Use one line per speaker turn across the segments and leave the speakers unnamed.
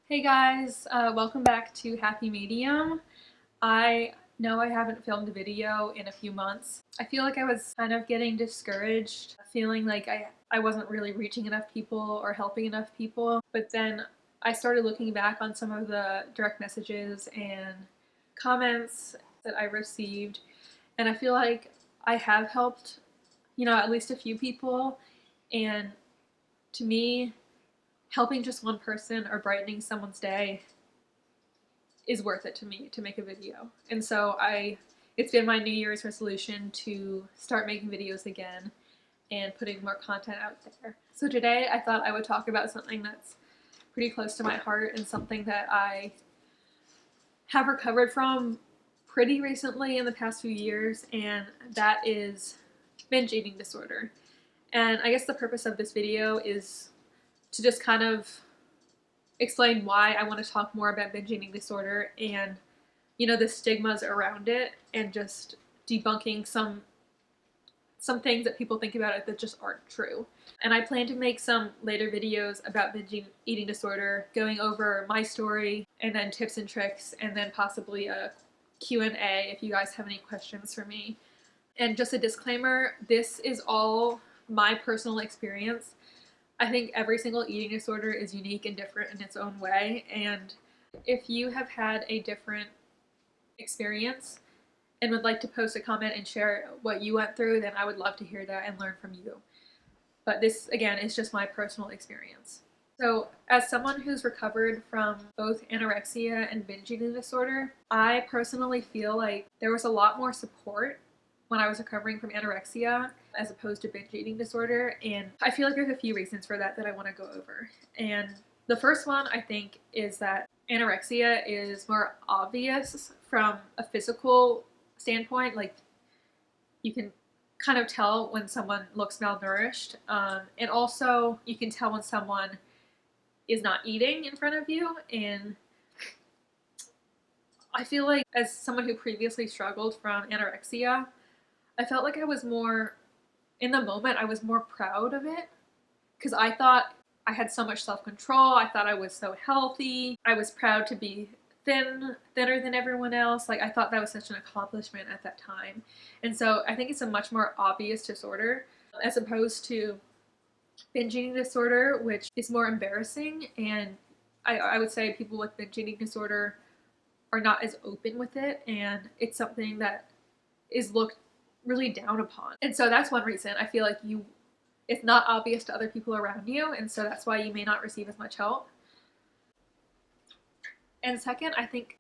Hey guys, welcome back to Happy Medium. I know I haven't filmed a video in a few months. I feel like I was kind of getting discouraged, feeling like I wasn't really reaching enough people or helping enough people. But then I started looking back on some of the direct messages and comments that I received, and I feel like I have helped, at least a few people. And to me, helping just one person or brightening someone's day is worth it to me to make a video. And so it's been my New Year's resolution to start making videos again and putting more content out there. So today I thought I would talk about something that's pretty close to my heart and something that I have recovered from pretty recently in the past few years, and that is binge eating disorder. And I guess the purpose of this video is to just kind of explain why I want to talk more about binge eating disorder and, the stigmas around it, and just debunking some things that people think about it that just aren't true. And I plan to make some later videos about binge eating disorder, going over my story and then tips and tricks, and then possibly a Q&A if you guys have any questions for me. And just a disclaimer, this is all my personal experience. I think every single eating disorder is unique and different in its own way, and if you have had a different experience and would like to post a comment and share what you went through, then I would love to hear that and learn from you. But this, again, is just my personal experience. So as someone who's recovered from both anorexia and binge eating disorder, I personally feel like there was a lot more support when I was recovering from anorexia as opposed to binge eating disorder. And I feel like there's a few reasons for that I want to go over. And the first one, I think, is that anorexia is more obvious from a physical standpoint. Like, you can kind of tell when someone looks malnourished. And also you can tell when someone is not eating in front of you. And I feel like, as someone who previously struggled from anorexia, I felt like I was more, in the moment, I was more proud of it because I thought I had so much self-control. I thought I was so healthy. I was proud to be thinner than everyone else. Like, I thought that was such an accomplishment at that time. And so I think it's a much more obvious disorder as opposed to binge eating disorder, which is more embarrassing. And I would say people with binge eating disorder are not as open with it, and it's something that is looked really down upon. And so that's one reason I feel like it's not obvious to other people around you, and so that's why you may not receive as much help. And second, I think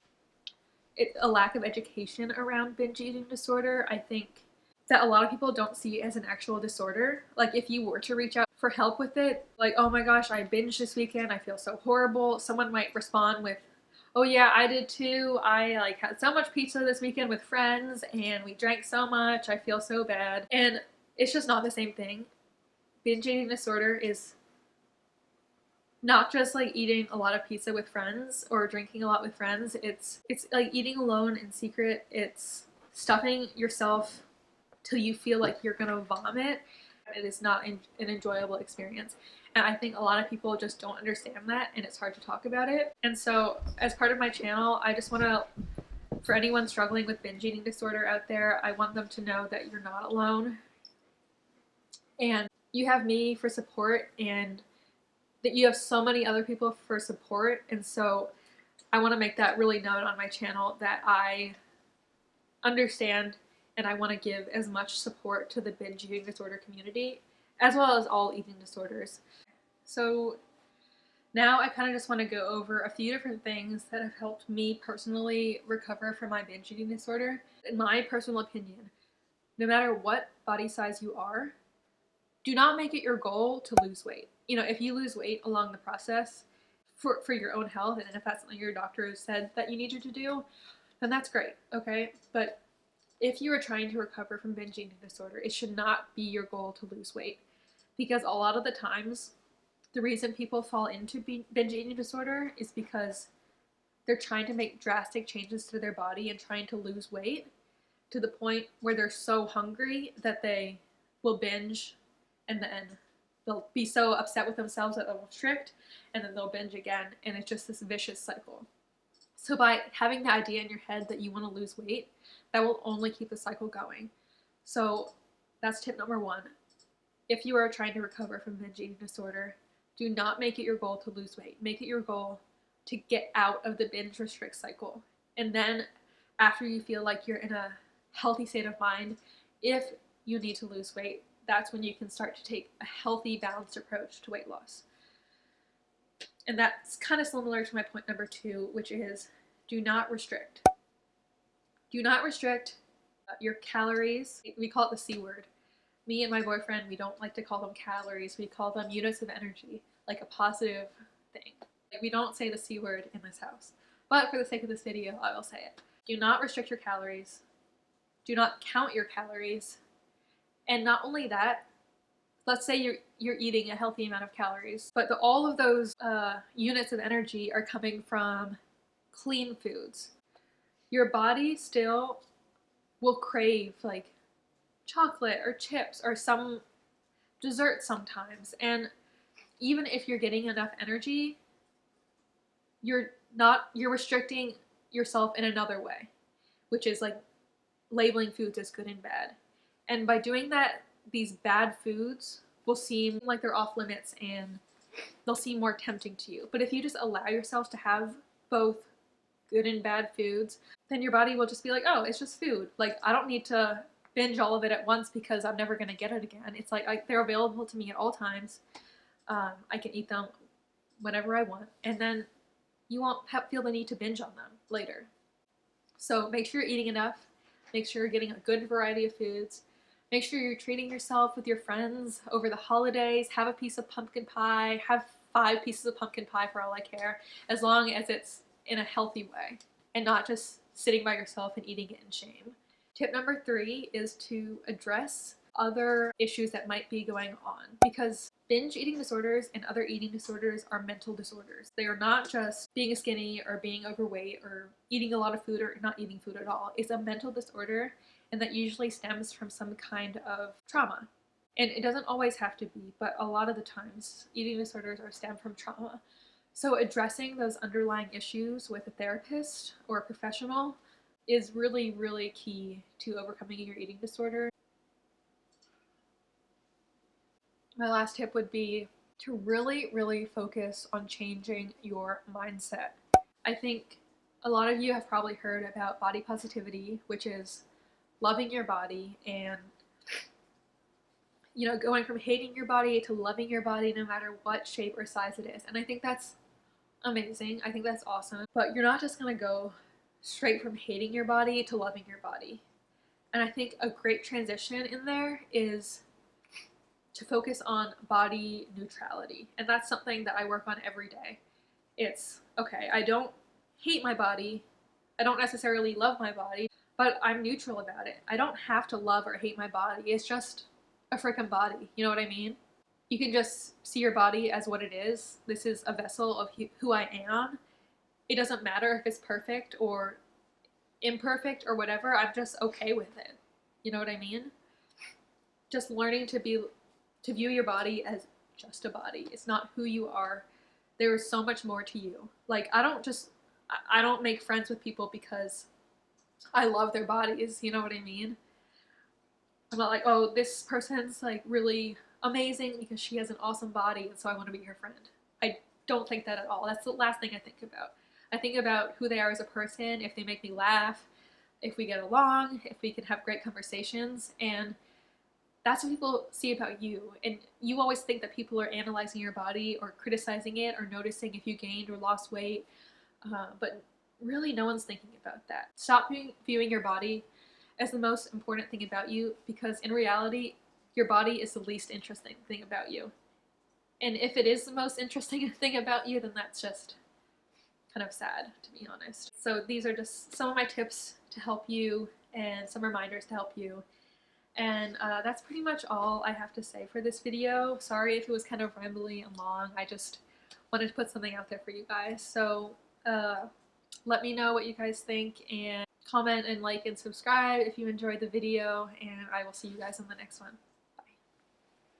it's a lack of education around binge eating disorder. I think that a lot of people don't see it as an actual disorder. Like, if you were to reach out for help with it, like, oh my gosh, I binged this weekend, I feel so horrible, someone might respond with, oh yeah, I did too. I had so much pizza this weekend with friends and we drank so much. I feel so bad. And it's just not the same thing. Binge eating disorder is not just like eating a lot of pizza with friends or drinking a lot with friends. It's like eating alone in secret. It's stuffing yourself till you feel like you're gonna vomit. It is not an enjoyable experience. And I think a lot of people just don't understand that, and it's hard to talk about it. And so as part of my channel, I just want to, for anyone struggling with binge eating disorder out there, I want them to know that you're not alone. And you have me for support, and that you have so many other people for support. And so I want to make that really known on my channel, that I understand and I want to give as much support to the binge eating disorder community, as well as all eating disorders. So now I kind of just want to go over a few different things that have helped me personally recover from my binge eating disorder. In my personal opinion, no matter what body size you are, do not make it your goal to lose weight. If you lose weight along the process for your own health, and if that's something your doctor has said that you need you to do, then that's great, okay? But if you are trying to recover from binge eating disorder, it should not be your goal to lose weight, because a lot of the times, the reason people fall into binge eating disorder is because they're trying to make drastic changes to their body and trying to lose weight to the point where they're so hungry that they will binge and then they'll be so upset with themselves that they'll restrict, and then they'll binge again, and it's just this vicious cycle. So by having the idea in your head that you want to lose weight, that will only keep the cycle going. So that's tip number one. If you are trying to recover from binge eating disorder, do not make it your goal to lose weight. Make it your goal to get out of the binge restrict cycle. And then after you feel like you're in a healthy state of mind, if you need to lose weight, that's when you can start to take a healthy, balanced approach to weight loss. And that's kind of similar to my point number two, which is do not restrict. Do not restrict your calories. We call it the C word. Me and my boyfriend, we don't like to call them calories. We call them units of energy, like a positive thing. Like, we don't say the C word in this house. But for the sake of this video, I will say it. Do not restrict your calories. Do not count your calories. And not only that, let's say you're eating a healthy amount of calories, but all of those units of energy are coming from clean foods. Your body still will crave like chocolate or chips or some dessert sometimes. And even if you're getting enough energy, you're restricting yourself in another way, which is like labeling foods as good and bad. And by doing that, these bad foods will seem like they're off limits and they'll seem more tempting to you. But if you just allow yourself to have both good and bad foods, then your body will just be like, oh, it's just food. Like, I don't need to binge all of it at once because I'm never going to get it again. It's like they're available to me at all times. I can eat them whenever I want. And then you won't feel the need to binge on them later. So make sure you're eating enough. Make sure you're getting a good variety of foods. Make sure you're treating yourself with your friends over the holidays. Have a piece of pumpkin pie. Have 5 pieces of pumpkin pie for all I care, as long as it's in a healthy way and not just sitting by yourself and eating it in shame. Tip number 3 is to address other issues that might be going on, because binge eating disorders and other eating disorders are mental disorders. They are not just being skinny or being overweight or eating a lot of food or not eating food at all. It's a mental disorder, and that usually stems from some kind of trauma. And it doesn't always have to be, but a lot of the times eating disorders are stem from trauma. So addressing those underlying issues with a therapist or a professional is really, really key to overcoming your eating disorder. My last tip would be to really, really focus on changing your mindset. I think a lot of you have probably heard about body positivity, which is loving your body and, you know, going from hating your body to loving your body no matter what shape or size it is. And I think that's amazing. I think that's awesome. But you're not just going to go straight from hating your body to loving your body. And I think a great transition in there is to focus on body neutrality. And that's something that I work on every day. It's, okay, I don't hate my body. I don't necessarily love my body, but I'm neutral about it. I don't have to love or hate my body. It's just a freaking body. You know what I mean? You can just see your body as what it is. This is a vessel of who I am. It doesn't matter if it's perfect or imperfect or whatever. I'm just okay with it. You know what I mean? Just learning to view your body as just a body. It's not who you are. There is so much more to you. Like, I don't make friends with people because I love their bodies. You know what I mean? I'm not like, oh, this person's like really amazing because she has an awesome body and so I want to be her friend. I don't think that at all. That's the last thing I think about. I think about who they are as a person, if they make me laugh, if we get along, if we can have great conversations, and that's what people see about you. And you always think that people are analyzing your body or criticizing it or noticing if you gained or lost weight, but really no one's thinking about that. Stop viewing your body as the most important thing about you, because in reality, your body is the least interesting thing about you. And if it is the most interesting thing about you, then that's just kind of sad, to be honest. So these are just some of my tips to help you and some reminders to help you. And that's pretty much all I have to say for this video. Sorry if it was kind of rambly and long. I just wanted to put something out there for you guys. So let me know what you guys think, and comment and like and subscribe if you enjoyed the video, and I will see you guys in the next one.